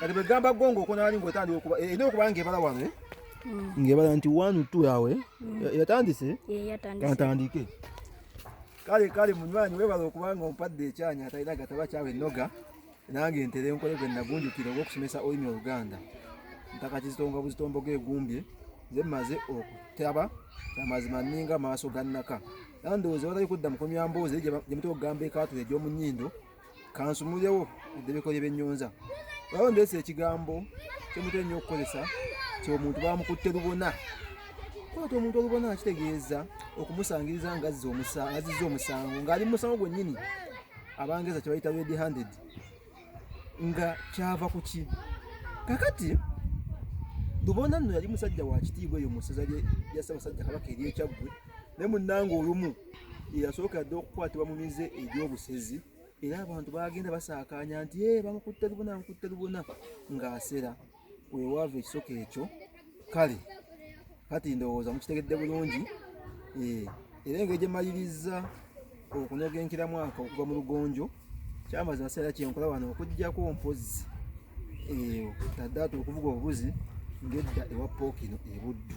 kati bwe gamba gongo okwo naali ng'otandika okuba erina okuba ng'ebala wano ng'ebala nti 1 2 yawe yatandise kantandike kale munywanyi weebala okubanga ompadde ekyanya atalina gataba kyawe ennoga nange ntere enkole gwe nagunjukira ogw'okusomesa olulimi Oluganda ntaka kizitonga buzitombogo egumbye nze mmaze okutaba amazima nninga maaso gannaka nandowooza watali kudda mukomya mboozi gye mutera okugamba ekaatula egy'omu nnyindo kansumulewo eddebeko ly'ebyennyonza waliwo ndeesa ekigambo kyemutera ennyo okukozesa ky'omuntu bamukutte lubona kwata omuntu olubona kitegeeza okumusangiriza ng'azizza omusango ng'ali mu musango gwennyini abangereza kye bayita red handed nga kyava ku ki kakati lubona nno yali musajja wa kitiibwa eyo mu ssaza lya Ssaabasajja Kabaka ery'Ekyaggwe naye munnange olumu eyasookera dde okukwatibwa mu mize egy'obusezi era abantu bagenda basaakaanya nti bamukutte lubona ng'asera weewaava ekisoko ekyo kale kati ndowooza mukitegedde bulungi era engeri gye mmaliriza okunoga enkiramwaka okuva mu lugonjo kyamazima seera kyenkola wano okuggyako mpozi taddaata okuvuga obubuzi ng'edda ewa Pookino e Buddu.